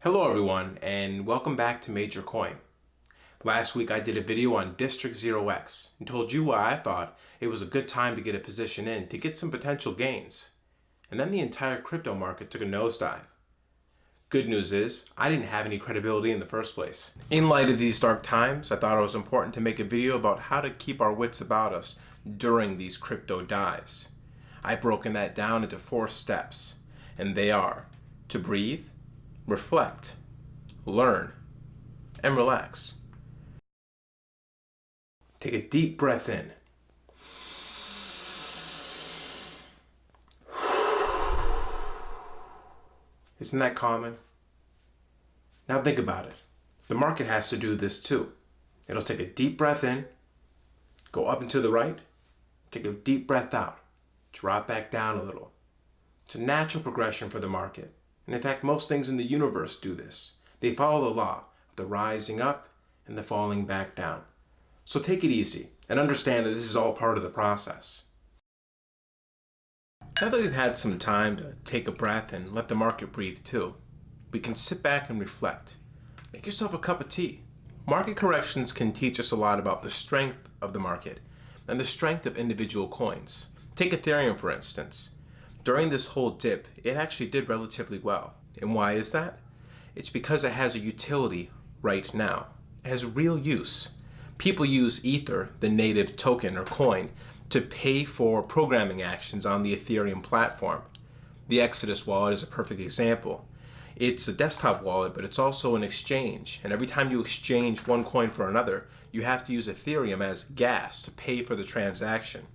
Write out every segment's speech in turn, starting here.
Hello everyone, and welcome back to Major Coin. Last week I did a video on District 0x and told you why I thought it was a good time to get a position in to get some potential gains. And then the entire crypto market took a nosedive. Good news is, I didn't have any credibility in the first place. In light of these dark times, I thought it was important to make a video about how to keep our wits about us during these crypto dives. I've broken that down into 4 steps, and they are to breathe, reflect, learn, and relax. Take a deep breath in. Isn't that calming? Now think about it. The market has to do this too. It'll take a deep breath in, go up and to the right, take a deep breath out, drop back down a little. It's a natural progression for the market. And in fact, most things in the universe do this. They follow the law of the rising up and the falling back down. So take it easy and understand that this is all part of the process. Now that we've had some time to take a breath and let the market breathe too, we can sit back and reflect. Make yourself a cup of tea. Market corrections can teach us a lot about the strength of the market and the strength of individual coins. Take Ethereum for instance. During this whole dip, it actually did relatively well. And why is that? It's because it has a utility right now. It has real use. People use Ether, the native token or coin, to pay for programming actions on the Ethereum platform. The Exodus wallet is a perfect example. It's a desktop wallet, but it's also an exchange. And every time you exchange one coin for another, you have to use Ethereum as gas to pay for the transaction.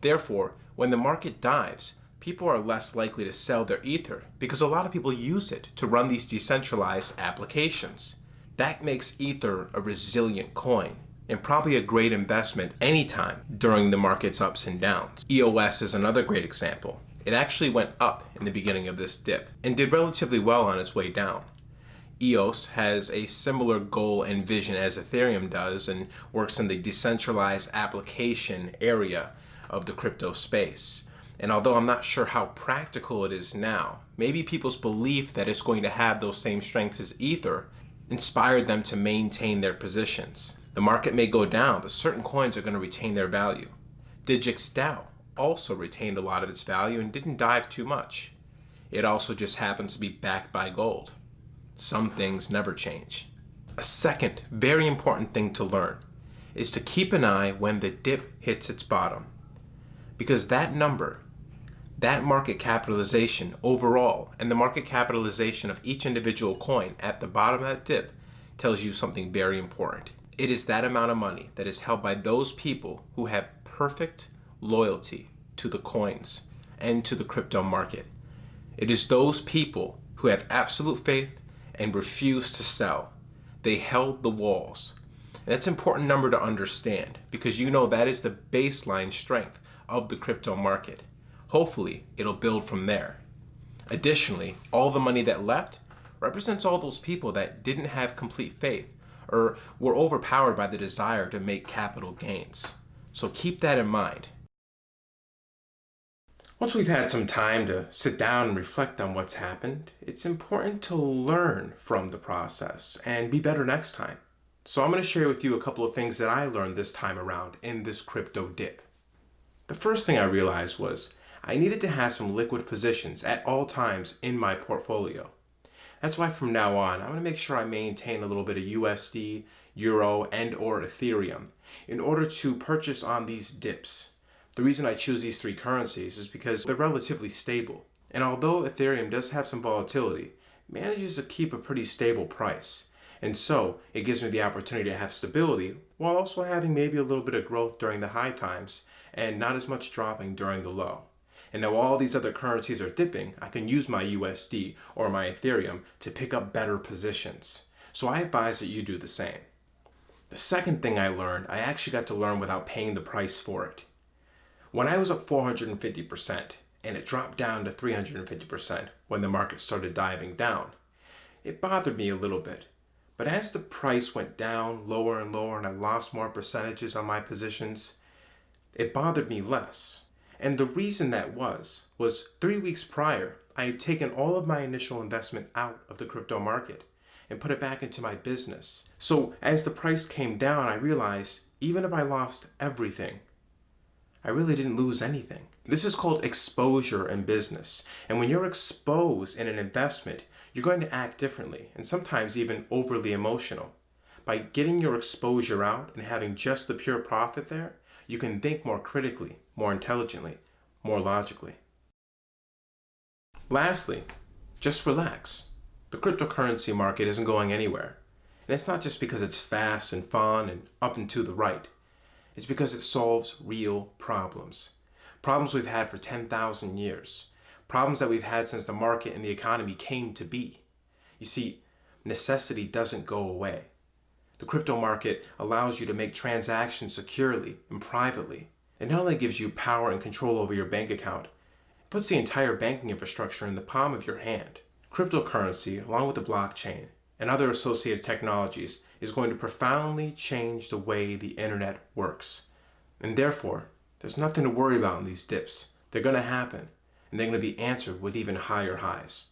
Therefore, when the market dives, people are less likely to sell their Ether because a lot of people use it to run these decentralized applications. That makes Ether a resilient coin and probably a great investment anytime during the market's ups and downs. EOS is another great example. It actually went up in the beginning of this dip and did relatively well on its way down. EOS has a similar goal and vision as Ethereum does and works in the decentralized application area of the crypto space. And although I'm not sure how practical it is now, maybe people's belief that it's going to have those same strengths as Ether inspired them to maintain their positions. The market may go down, but certain coins are going to retain their value. Digix DAO also retained a lot of its value and didn't dive too much. It also just happens to be backed by gold. Some things never change. A second very important thing to learn is to keep an eye when the dip hits its bottom. Because that number, that market capitalization overall, and the market capitalization of each individual coin at the bottom of that dip tells you something very important. It is that amount of money that is held by those people who have perfect loyalty to the coins and to the crypto market. It is those people who have absolute faith and refuse to sell. They held the walls. And that's an important number to understand because you know that is the baseline strength of the crypto market. Hopefully, it'll build from there. Additionally, all the money that left represents all those people that didn't have complete faith or were overpowered by the desire to make capital gains. So keep that in mind. Once we've had some time to sit down and reflect on what's happened, it's important to learn from the process and be better next time. So I'm going to share with you a couple of things that I learned this time around in this crypto dip. The first thing I realized was I needed to have some liquid positions at all times in my portfolio. That's why from now on, I'm going to make sure I maintain a little bit of USD, Euro, and or Ethereum in order to purchase on these dips. The reason I choose these 3 currencies is because they're relatively stable. And although Ethereum does have some volatility, it manages to keep a pretty stable price. And so it gives me the opportunity to have stability while also having maybe a little bit of growth during the high times and not as much dropping during the low. And now all these other currencies are dipping, I can use my USD or my Ethereum to pick up better positions. So I advise that you do the same. The second thing I learned, I actually got to learn without paying the price for it. When I was up 450% and it dropped down to 350% when the market started diving down, it bothered me a little bit. But as the price went down lower and lower and I lost more percentages on my positions, it bothered me less. And the reason that was 3 weeks prior, I had taken all of my initial investment out of the crypto market and put it back into my business. So as the price came down, I realized even if I lost everything, I really didn't lose anything. This is called exposure in business. And when you're exposed in an investment, you're going to act differently and sometimes even overly emotional. By getting your exposure out and having just the pure profit there, you can think more critically, more intelligently, more logically. Lastly, just relax. The cryptocurrency market isn't going anywhere. And it's not just because it's fast and fun and up and to the right. It's because it solves real problems. Problems we've had for 10,000 years. Problems that we've had since the market and the economy came to be. You see, necessity doesn't go away. The crypto market allows you to make transactions securely and privately. It not only gives you power and control over your bank account, it puts the entire banking infrastructure in the palm of your hand. Cryptocurrency, along with the blockchain and other associated technologies, is going to profoundly change the way the internet works. And therefore, there's nothing to worry about in these dips. They're going to happen, and they're going to be answered with even higher highs.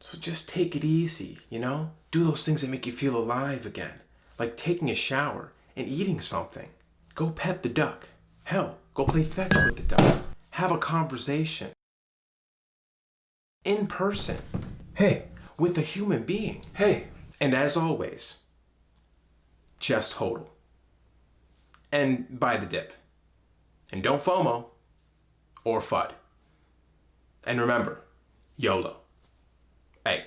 So just take it easy, Do those things that make you feel alive again, like taking a shower and eating something. Go pet the duck. Hell, go play fetch with the duck. Have a conversation. In person. Hey, with a human being. Hey. And as always, just hodl. And buy the dip. And don't FOMO or FUD. And remember, YOLO. Hey,